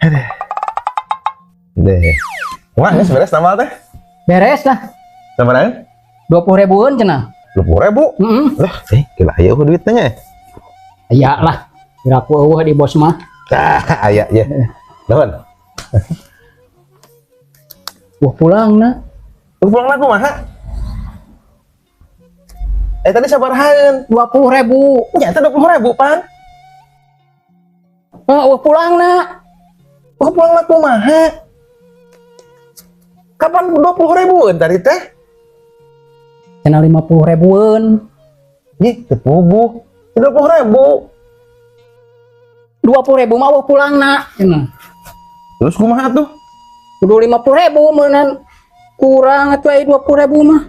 Aduh. Deh. Wah, ini beres nama teh. Beres lah. Sabaranya? 20.000-an cenah. 20.000. Lah, gila aya duitnya. Iya lah. Kira aku eueuh di bos mah. Aya ya. Naon? Wah pulangna. Pulang lah kumaha? Tadi sabarahan. 20.000. Nyata 20.000, Pan. Wah pulangna. Wah, pulang lah kumaha? Kapan 20.000 tadi teh? Cenah 50.000-an. Ih, tepubuh. 20.000. 20.000 mah wah pulangna. Cenah. Terus kumaha tuh? Kudu 50.000 meunan kurang atuh aya 20.000 mah.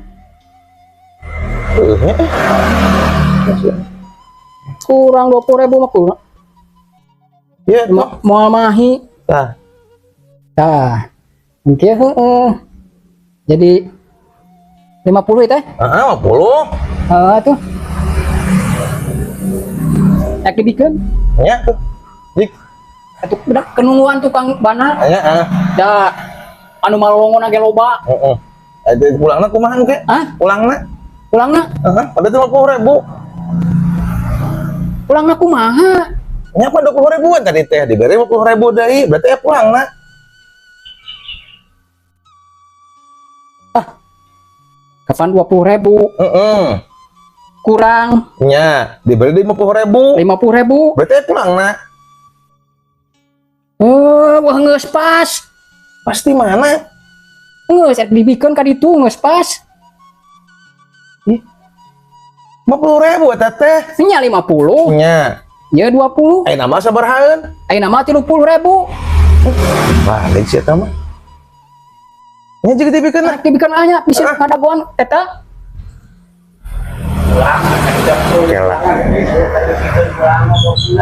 Kurang 20.000 mah kurang. Ya, Moal mahi. Tah. Tah. Engke heeh. Jadi 50 teh. Heeh, 50. Tuh. Yak dibikeun. Ya tuh. Dik. Atuh budak kenungguan tukang bana. Aya, Da anu malongon ge loba. Heeh. Ade pulangna kumaha engke? Hah? Pulangna? Pulangna? Heeh, pada 50.000. Pulangna kumaha? Nyapa 20.000 tadi teh diberi 50.000 deui, berarti ya pulangna. Kapan 20.000? Heeh. Kurang Nya, diberi 50.000. 50.000. Berarti ya pulangna. Wah geus pas. Pasti mana? Geus dibikeun ka ditu geus pas. 50.000 eta teh. Nya 50. Nya. Ya 20. Nama sabarahan? Ayeuna mah 30.000. Balik sih eta mah. Nya juga dibikeun. Dibikeun anya bisa ngadagoan eta. Oke lah.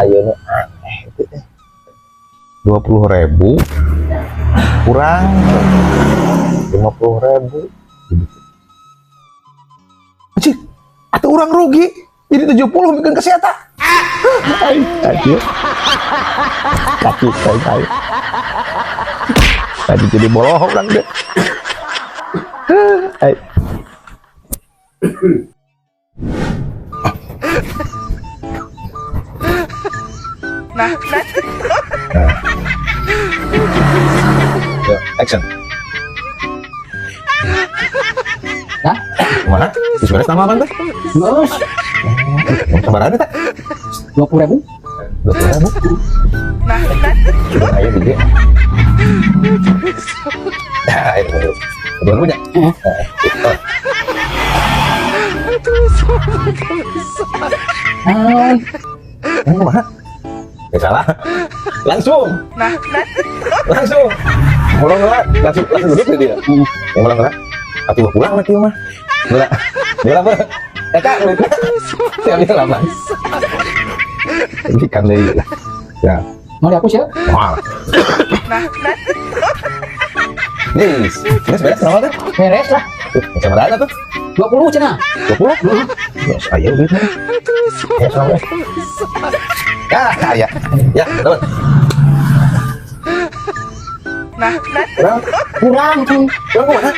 Ayo nu 20.000 kurang 50.000. Anjir, atuh urang rugi. Jadi 70 bikin kesehatan. Anjir. Kaki saya. Tadi jadi bolohong orang deh. Ya, action. Hah? Mana? Beres nama apa tuh? Geus Sabaran eta? 20.000. 20.000. Sudah ayo di dia. Ayo. Udah punya? Mana? Gak salah. Langsung. Langsung. Mulai langsung duduk ya dia. Yang mulai atuh pulang nanti mah. Dia lama. Kak, saya ambil lama. Ini kan dari ya. Mau di aku sih? Wah. Nis, beres nama tuh? Beres lah. Sama ada tuh? 20 cenah. 20? Ya, saya udah itu. Ya, sama. Ya. Ya, betul. Kurang tuh. Kurang kemana?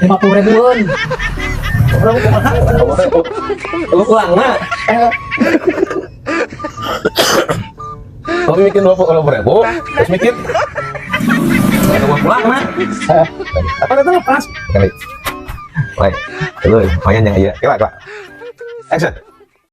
50.000-an. Kurang kemana? Lu pulang, nak. Kalau bikin 20.000, terus mikir. Kalau gua pulang, nak. Apa itu lepas? Baik. Baik. Lu lumayan yang iya. Kira. Action.